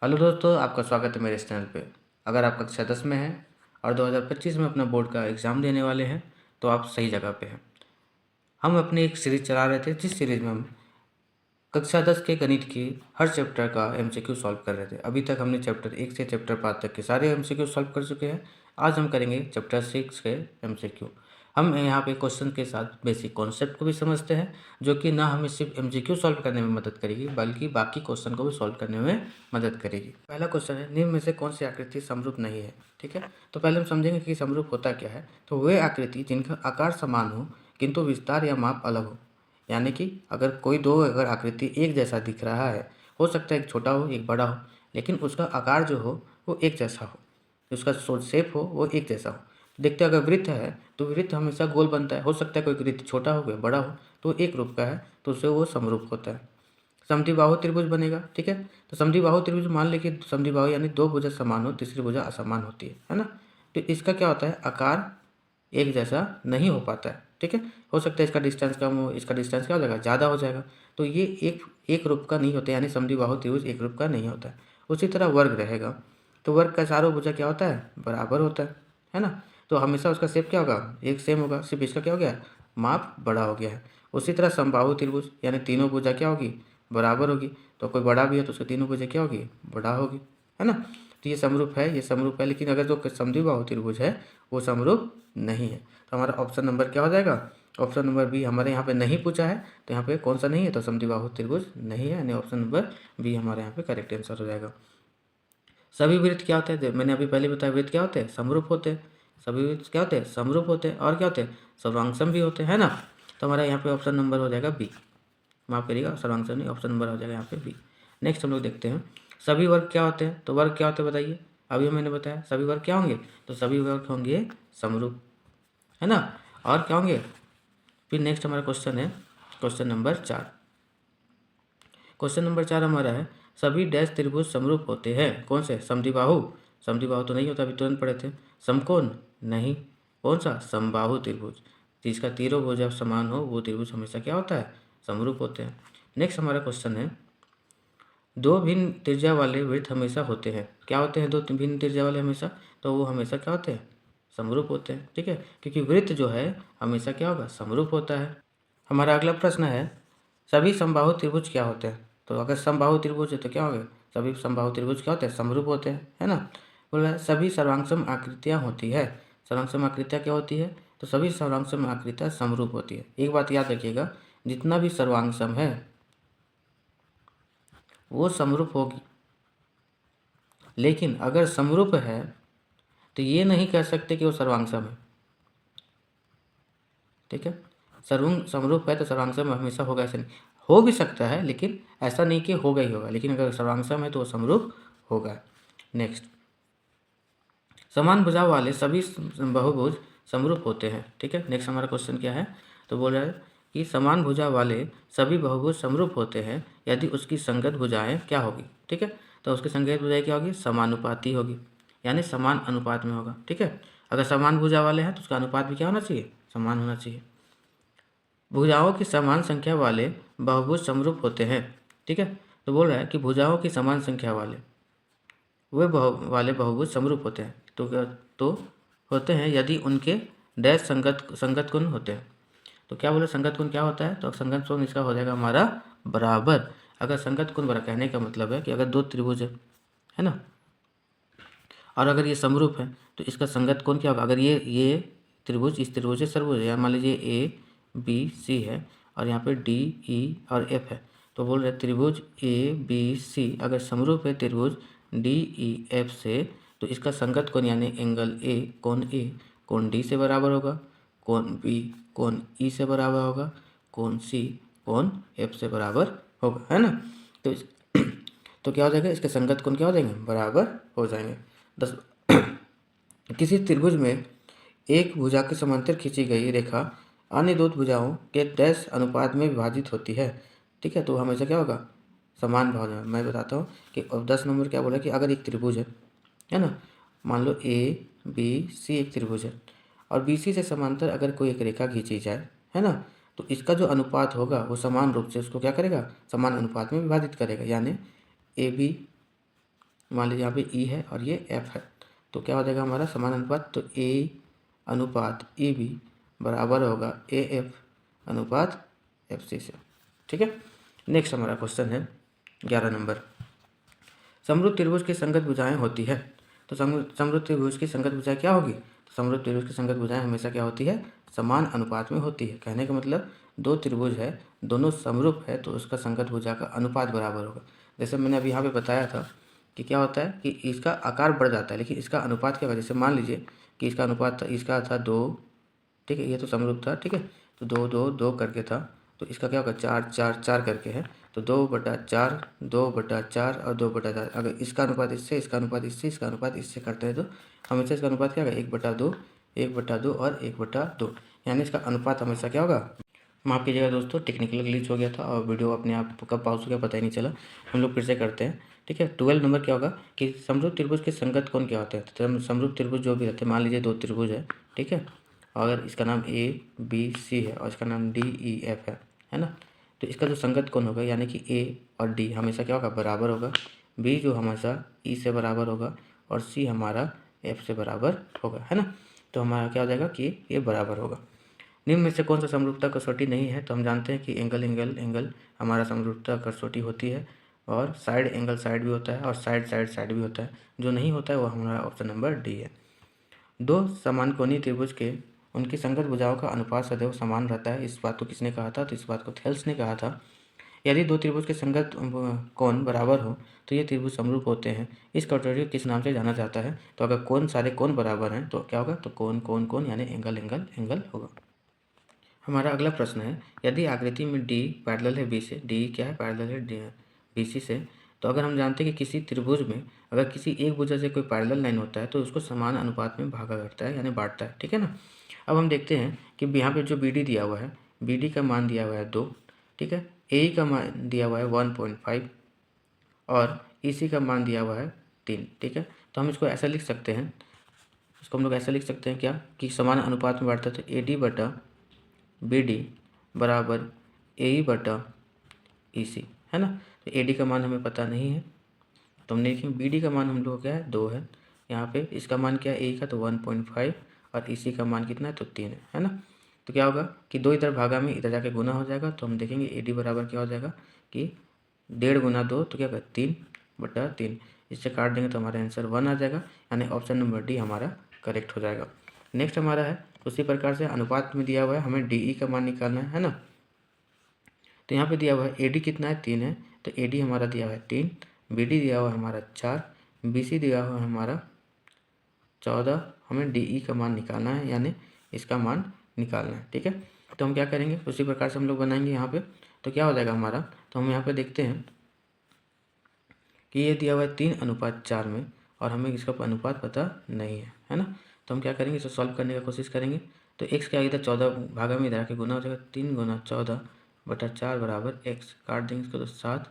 Hello दोस्तों, आपका स्वागत है मेरे इस चैनल पे। अगर आप कक्षा 10 में हैं और 2025 में अपना बोर्ड का एग्ज़ाम देने वाले हैं तो आप सही जगह पे हैं। हम अपनी एक सीरीज़ चला रहे थे जिस सीरीज़ में हम कक्षा 10 के गणित की हर चैप्टर का एमसीक्यू सॉल्व कर रहे थे। अभी तक हमने चैप्टर 1 से चैप्टर 5 तक के सारे एमसीक्यू सॉल्व कर चुके हैं। आज हम करेंगे चैप्टर 6 के एमसीक्यू। हम यहाँ पे क्वेश्चन के साथ बेसिक कॉन्सेप्ट को भी समझते हैं, जो कि ना हमें सिर्फ एमसीक्यू सॉल्व करने में मदद करेगी बल्कि बाकी क्वेश्चन को भी सॉल्व करने में मदद करेगी। पहला क्वेश्चन है, निम्न में से कौन सी आकृति समरूप नहीं है। ठीक है, तो पहले हम समझेंगे कि समरूप होता क्या है। तो वे आकृति जिनका आकार समान हो किंतु विस्तार या माप अलग हो, यानी कि अगर कोई दो आकृति एक जैसा दिख रहा है, हो सकता है एक छोटा हो एक बड़ा हो, लेकिन उसका आकार जो हो वो एक जैसा हो, उसका शेप हो वो एक जैसा हो। देखते हैं, अगर वृत्त है तो वृत्त हमेशा गोल बनता है। हो सकता है कोई वृत्त छोटा हो या बड़ा हो, तो एक रूप का है तो उससे वो समरूप होता है। समद्विबाहु त्रिभुज बनेगा। ठीक है, तो समद्विबाहु त्रिभुज मान लें कि समद्विबाहु यानी दो भुजा समान हो, तीसरी भुजा असमान होती है ना। तो इसका क्या होता है, आकार एक जैसा नहीं हो पाता है। ठीक है, हो सकता है इसका डिस्टेंस कम हो, इसका डिस्टेंस क्या हो जाएगा, ज़्यादा हो जाएगा। तो ये एक रूप का नहीं होता, यानी समद्विबाहु त्रिभुज एक रूप का नहीं होता है। उसी तरह वर्ग रहेगा, तो वर्ग का चारों भुजा क्या होता है, बराबर होता है ना। तो हमेशा उसका शेप क्या होगा, एक सेम होगा, सिर्फ इसका क्या हो गया, माप बड़ा हो गया है। उसी तरह समबाहु त्रिभुज यानी तीनों भुजा क्या होगी, बराबर होगी। तो कोई बड़ा भी है तो उसकी तीनों भुजा क्या होगी, बड़ा होगी, है ना। तो ये समरूप है, ये समरूप है। लेकिन अगर जो समद्विबाहु त्रिभुज है वो समरूप नहीं है। तो हमारा ऑप्शन नंबर क्या हो जाएगा, ऑप्शन नंबर बी हमारे यहाँ पे नहीं पूछा है, तो यहाँ पे कौन सा नहीं है, तो समद्विबाहु त्रिभुज नहीं है, यानी ऑप्शन नंबर बी हमारे यहाँ पे करेक्ट आंसर हो जाएगा। सभी वृत्त क्या होते हैं, मैंने अभी पहले बताया, वृत्त क्या होते हैं, समरूप होते हैं। सभी वृत्त क्या होते हैं, समरूप होते हैं। और क्या होते हैं, सर्वांगसम भी होते हैं, है ना। तो हमारा यहाँ पे ऑप्शन नंबर हो जाएगा बी, माफ करिएगा, सर्वांगसम नहीं, ऑप्शन नंबर हो जाएगा यहाँ पे बी। नेक्स्ट हम लोग देखते हैं, सभी वर्ग क्या होते हैं। तो वर्ग क्या होते हैं बताइए, अभी मैंने बताया सभी वर्ग क्या होंगे, तो सभी वर्ग होंगे समरूप, है ना। और क्या होंगे, फिर नेक्स्ट हमारा क्वेश्चन है क्वेश्चन नंबर 4। क्वेश्चन नंबर 4 हमारा है, सभी डैश त्रिभुज समरूप होते हैं। कौन से, समद्विबाहु, समद्विबाहु तो नहीं होता, अभी तुरंत पढ़े थे। समकोण नहीं, कौन सा, समबाहु त्रिभुज, जिसका तीनों भुजा समान हो वो त्रिभुज हमेशा क्या होता है, समरूप होते हैं। नेक्स्ट हमारा क्वेश्चन है, दो भिन्न त्रिज्या वाले वृत्त हमेशा होते हैं। क्या होते हैं दो भिन्न त्रिज्या वाले हमेशा, तो वो हमेशा क्या होते हैं, समरूप होते हैं। ठीक है, क्योंकि वृत्त जो है हमेशा क्या होगा, समरूप होता है। हमारा अगला प्रश्न है, सभी समबाहु त्रिभुज क्या होते हैं। तो अगर समबाहु त्रिभुज है तो क्या होगा, सभी समबाहु त्रिभुज क्या होते हैं, समरूप होते हैं, है ना। बोल रहा है सभी सर्वांगसम आकृतियाँ होती है। सर्वांगसम आकृतियाँ क्या होती है, तो सभी सर्वांगसम आकृतियाँ समरूप होती है। एक बात याद रखिएगा, जितना भी सर्वांगसम है वो समरूप होगी, लेकिन अगर समरूप है तो ये नहीं कह सकते कि वो सर्वांगसम है। ठीक है, समरूप है तो सर्वांगसम हमेशा होगा ऐसा नहीं, हो भी सकता है लेकिन ऐसा नहीं कि होगा ही होगा, लेकिन अगर सर्वांगसम है तो वो समरूप होगा। नेक्स्ट, समान भुजा वाले सभी बहुभुज समरूप होते हैं। ठीक है, नेक्स्ट हमारा क्वेश्चन क्या है, तो बोल रहा है कि समान भुजा वाले सभी बहुभुज समरूप होते हैं यदि उसकी संगत भुजाएं क्या होगी। ठीक है, तो उसकी संगत भुजाएं क्या होगी, समानुपाती होगी, यानी समान अनुपात में होगा। ठीक है, अगर समान भुजा वाले हैं तो उसका अनुपात भी क्या होना चाहिए, समान होना चाहिए। भुजाओं की समान संख्या वाले बहुभुज समरूप होते हैं। ठीक है, तो बोल रहा है कि भुजाओं की समान संख्या वाले बहुभुज समरूप होते हैं। तो होते हैं यदि उनके डैश संगत कोण होते हैं। तो क्या बोले, संगत कोण क्या होता है, तो संगत कोण इसका हो जाएगा हमारा बराबर। अगर संगत कोण बराबर कहने का मतलब है कि अगर दो त्रिभुज है ना, और अगर ये समरूप है तो इसका संगत कोण क्या होगा, अगर ये त्रिभुज इस त्रिभुज से सर्वभुज है, मान लीजिए ए बी सी है और यहाँ पे डी ई और एफ है, तो बोल रहे त्रिभुज ए बी सी अगर समरूप है त्रिभुज डी ई एफ से, तो इसका संगत कोण यानी एंगल ए कोण डी से बराबर होगा, कोण बी कोण ई से बराबर होगा, कोण सी कोण एफ से बराबर होगा, है ना। तो तो क्या हो जाएगा, इसके संगत कोण क्या हो जाएंगे, बराबर हो जाएंगे। 10 किसी त्रिभुज में एक भुजा के समांतर खींची गई रेखा अन्य दो भुजाओं के डैश अनुपात में विभाजित होती है। ठीक है, तो हमेशा क्या होगा, समान भाव में। मैं बताता हूँ कि 10 नंबर क्या बोला कि अगर एक त्रिभुज है ना, मान लो ए बी सी एक त्रिभुज है और बी सी से समांतर अगर कोई एक रेखा खींची जाए, है ना, तो इसका जो अनुपात होगा वो समान रूप से उसको क्या करेगा, समान अनुपात में विभाजित करेगा। यानी ए बी मान लीजिए यहाँ पे ई है और ये एफ है, तो क्या हो जाएगा हमारा समान अनुपात, तो ए अनुपात ए बी बराबर होगा ए एफ अनुपात एफ सी से। ठीक है। नेक्स्ट हमारा क्वेश्चन है 11 नंबर, समरुप त्रिभुज की संगत भुजाएं होती है। तो समरुप त्रिभुज की संगत भुजाएं क्या होगी, तो समरुप त्रिभुज की संगत भुजाएं हमेशा क्या होती है, समान अनुपात में होती है। कहने का मतलब दो त्रिभुज है, दोनों समरूप है, तो उसका संगत भुजा का अनुपात बराबर होगा। जैसे मैंने अभी यहाँ पे बताया था कि क्या होता है कि इसका आकार बढ़ जाता है, लेकिन इसका अनुपात क्या होगा। जैसे मान लीजिए कि इसका अनुपात इसका था 2, ठीक है, ये तो समरूप था, ठीक है, तो 2 2 2 करके था, तो इसका क्या होगा 4 4 4 करके है, तो 2/4 2/4 और 2/4। अगर इसका अनुपात इससे, इसका अनुपात इससे, इसका अनुपात इससे करते हैं तो हमेशा इसका अनुपात क्या होगा 1/2 1/2 और 1/2, यानी इसका अनुपात हमेशा क्या होगा। माफ़ कीजिएगा दोस्तों, टेक्निकल ग्लिच हो गया था और वीडियो अपने आप कब पॉज हो गया पता ही नहीं चला। हम लोग फिर से करते हैं, ठीक है। 12 नंबर क्या होगा कि समरूप त्रिभुज के संगत कौन क्या होते हैं। तो समरूप त्रिभुज जो भी रहते हैं, मान लीजिए 2 त्रिभुज है, ठीक है, अगर इसका नाम ए बी सी है और इसका नाम डी ई एफ है ना, तो इसका जो संगत कौन होगा, यानी कि ए और डी हमेशा क्या होगा बराबर होगा, बी जो हमेशा ई से बराबर होगा और सी हमारा एफ से बराबर होगा, है ना। तो हमारा क्या हो जाएगा कि ये बराबर होगा। निम्न में से कौन सा समरूपता कसौटी नहीं है, तो हम जानते हैं कि एंगल एंगल एंगल हमारा समरूपता कसौटी होती है, और साइड एंगल साइड भी होता है, और साइड साइड साइड भी होता है। जो नहीं होता है वो हमारा ऑप्शन नंबर डी है। दो समकोणीय त्रिभुज के उनकी संगत भुजाओं का अनुपात सदैव समान रहता है। इस बात को किसने कहा था, तो इस बात को थेल्स ने कहा था। यदि दो त्रिभुज के संगत कोण बराबर हो तो ये त्रिभुज समरूप होते हैं। इस कसौटी को किस नाम से जाना जाता है, तो अगर कोण सारे कोण बराबर हैं तो क्या होगा, तो कोण कोण कोण यानी एंगल एंगल एंगल होगा। हमारा अगला प्रश्न है, यदि आकृति में डी पैरेलल है बी से, डी क्या है पैरेलल है बी सी से, तो अगर हम जानते हैं कि किसी त्रिभुज में अगर किसी एक भुजा से कोई पैरेलल लाइन होता है तो उसको समान अनुपात में भागा करता है यानी बांटता है, ठीक है ना। अब हम देखते हैं कि यहाँ पे जो बी डी दिया हुआ है, बी डी का मान दिया हुआ है 2, ठीक है, ए का मान दिया हुआ है 1.5 और ई सी का मान दिया हुआ है 3, ठीक है। तो हम इसको ऐसा लिख सकते हैं, इसको हम लोग ऐसा लिख सकते हैं क्या कि समान अनुपात में बांटता है, तो ए डी बटा बी डी बराबर ए ई बटा ई सी, है ना। तो ए डी का मान हमें पता नहीं है, तो हमने लिखें बी डी का मान हम लोग क्या है 2 है, यहाँ पे इसका मान क्या है ए का, तो 1.5 और ई सी का मान कितना है, तो 3 है ना। तो क्या होगा कि 2 इधर भागा में इधर जाके गुना हो जाएगा, तो हम देखेंगे ए डी बराबर क्या हो जाएगा कि 1.5 गुना 2, तो क्या होगा 3/3। इससे काट देंगे तो हमारा आंसर 1 आ जाएगा, यानी ऑप्शन नंबर डी हमारा करेक्ट हो जाएगा। नेक्स्ट हमारा है उसी प्रकार से अनुपात में दिया हुआ है, हमें डी ई का मान निकालना है ना। तो यहाँ पे दिया हुआ है ए डी कितना है 3 है, तो ए डी हमारा दिया हुआ है 3, बी डी दिया हुआ है हमारा 4, बी सी दिया हुआ है हमारा 14, हमें डी ई का मान निकालना है यानी इसका मान निकालना है, ठीक है। तो हम क्या करेंगे उसी प्रकार से हम लोग बनाएंगे यहाँ पे, तो क्या हो जाएगा हमारा, तो हम यहाँ पे देखते हैं कि ये दिया हुआ है 3:4 में और हमें इसका अनुपात पता नहीं है ना। तो हम क्या करेंगे, इसे सॉल्व करने की कोशिश करेंगे। तो x क्या इधर 14 भागा में इधर आके गुना हो जाएगा, 3 गुना 14/4 बराबर x, काट देंगे इसको तो 7,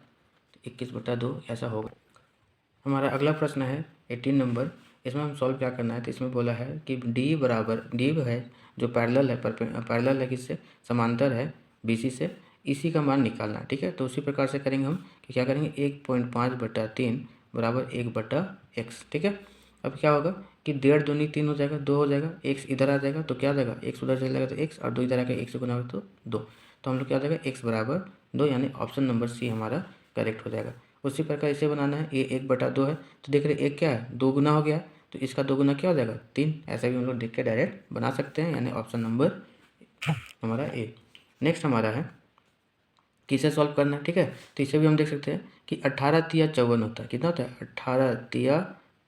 21/2 ऐसा होगा। हमारा अगला प्रश्न है 18 नंबर, इसमें हम सॉल्व क्या करना है, तो इसमें बोला है कि डी बराबर डी है जो पैरेलल है, पैरेलल है किससे, समांतर है बी सी से, इसी का मान निकालना है, ठीक है। तो उसी प्रकार से करेंगे हम कि क्या करेंगे 1.5/3 बराबर 1/x, ठीक है। अब क्या होगा कि 1.5 दूनी 3 हो जाएगा, 2 हो जाएगा, x इधर आ जाएगा तो क्या हो जाएगा x उधर चल जाएगा तो x और 2 इधर आकर 1 से गुना होगा तो 2, तो हम लोग क्या हो जाएगा x बराबर 2, यानी ऑप्शन नंबर सी हमारा करेक्ट हो जाएगा। उसी प्रकार इसे बनाना है, ये 1/2 है, तो देख रहे एक क्या है 2 गुना हो गया, तो इसका 2 गुना क्या हो जाएगा 3, ऐसा भी हम लोग देख के डायरेक्ट बना सकते हैं, यानी ऑप्शन नंबर हमारा ए। नेक्स्ट हमारा है किसे सॉल्व करना है, ठीक है। तो इसे भी हम देख सकते हैं कि 18 तिया 54 होता है, कितना होता है 18 तिया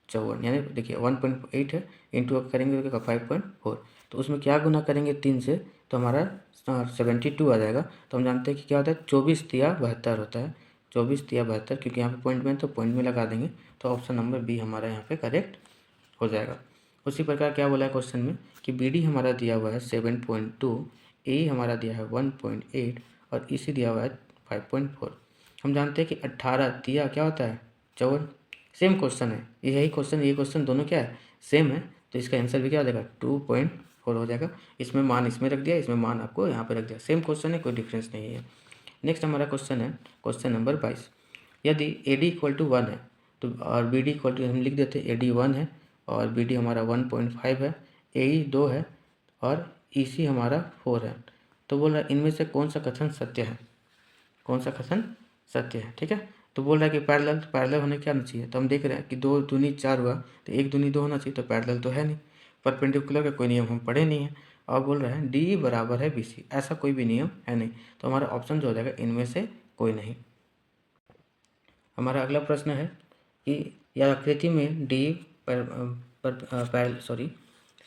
54, यानी देखिए 1.8 है, इंटू करेंगे तो 5.4, तो उसमें क्या गुना करेंगे 3 से, तो हमारा 72 आ जाएगा। तो हम जानते हैं कि क्या होता है 24 तिया 72 होता है, 24 तिया 72, क्योंकि यहाँ पे पॉइंट में तो पॉइंट में लगा देंगे, तो ऑप्शन नंबर बी हमारा यहाँ पे करेक्ट हो जाएगा। उसी प्रकार क्या बोला है क्वेश्चन में कि बी डी हमारा दिया हुआ है 7.2, ए हमारा दिया है 1.8 और ई सी दिया हुआ है 5.4। हम जानते हैं कि 18 तिया क्या होता है 54, सेम क्वेश्चन है, यही क्वेश्चन ये क्वेश्चन दोनों क्या है सेम है, तो इसका आंसर भी क्या हो जाएगा 2.4 हो जाएगा। इसमें मान इसमें रख दिया, इसमें मान आपको यहाँ पे रख दिया, सेम क्वेश्चन है, कोई डिफरेंस नहीं है। नेक्स्ट हमारा क्वेश्चन है क्वेश्चन नंबर 22, यदि ए डी इक्वल टू 1 है तो और बी डी इक्वल टू हम लिख देते ए डी 1 है और बी डी हमारा 1.5 है, ए ई 2 है और ई सी हमारा 4 है। तो बोल रहा है इनमें से कौन सा कथन सत्य है, कौन सा कथन सत्य है। ठीक है, तो बोल रहा है कि पैरेलल, तो पैरेलल होने क्या होना चाहिए, तो हम देख रहे हैं कि 2 दूनी 4 हुआ तो 1 दूनी 2 होना चाहिए, तो पैरेलल तो है नहीं, परपेंडिकुलर का कोई नियम हम पढ़े नहीं है। और बोल रहा है डी बराबर है बी सी, ऐसा कोई भी नियम है नहीं, तो हमारा ऑप्शन जो हो जाएगा इनमें से कोई नहीं। हमारा अगला प्रश्न है कि यह आकृति में डी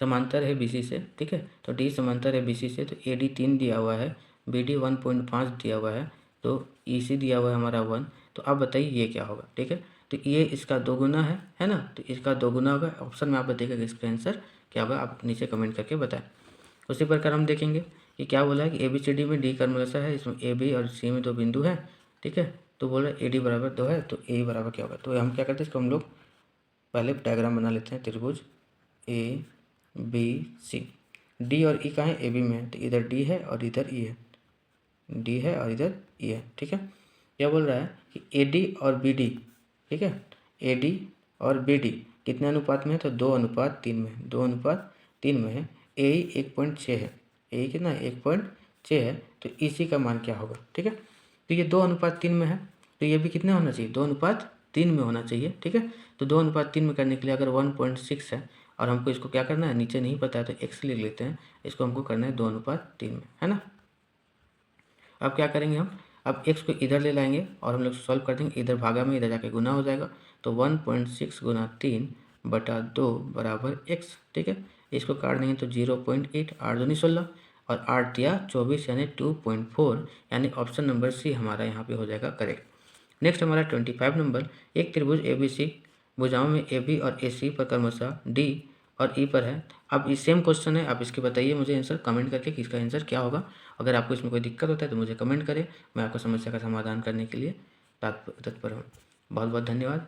समांतर है बीसी से। ठीक है, तो डी समांतर है बीसी से, तो ए डी 3 दिया हुआ है, बी डी 1.5 दिया हुआ है, तो ई सी दिया हुआ है हमारा 1। तो आप बताइए ये क्या होगा। ठीक है, तो ये इसका दोगुना है ना, तो इसका दोगुना होगा। ऑप्शन में आप बताइएगा इसका आंसर क्या होगा, आप नीचे कमेंट करके बताएं। उसी प्रकार हम देखेंगे कि क्या बोला है कि ए बी सी डी में डी कर्मलसा है, इसमें ए बी और सी में 2 बिंदु है। ठीक है, तो बोल रहे ए डी बराबर 2 है, तो ए बराबर क्या होगा, तो हम क्या करते हैं इसको हम लोग पहले डायग्राम बना लेते हैं। त्रिभुज ए बी सी, डी और ई कहाँ है, ए बी में है, तो इधर डी है और इधर ई है, डी है और इधर ई है। ठीक है, क्या बोल रहा है कि ए डी और बी डी, ठीक है, ए डी और बी डी कितने अनुपात में है, तो 2:3 में है, 2:3 में है। ए ई 1.6 है, ए ई कितना है 1.6 है, तो ई सी का मान क्या होगा। ठीक है, तो ये 2:3 में है, तो ये भी कितने होना चाहिए, 2:3 में होना चाहिए। ठीक है, तो 2:3 में करने के लिए अगर 1.6 है और हमको इसको क्या करना है, नीचे नहीं पता है तो एक्स लिख लेते हैं, इसको हमको करना है 2:3 में, है ना। अब क्या करेंगे हम, अब x को इधर ले लाएंगे और हम लोग सॉल्व कर देंगे, इधर भागा में इधर जाके गुना हो जाएगा, तो 1.6 गुना 3 बटा 2 बराबर x। ठीक है, इसको काट देंगे तो 0.8, 8 दूनी 16 और 8 दिया 24 यानी 2.4, यानी ऑप्शन नंबर सी हमारा यहाँ पे हो जाएगा करेक्ट। नेक्स्ट हमारा 25 नंबर, एक त्रिभुज ए बी सी भुजाओं में ए बी और ए सी पर क्रमशः डी और ई पर है। अब ये सेम क्वेश्चन है, आप इसके बताइए मुझे आंसर कमेंट करके कि इसका आंसर क्या होगा। अगर आपको इसमें कोई दिक्कत होता है तो मुझे कमेंट करें, मैं आपको समस्या का समाधान करने के लिए तत्पर हूँ। बहुत बहुत धन्यवाद।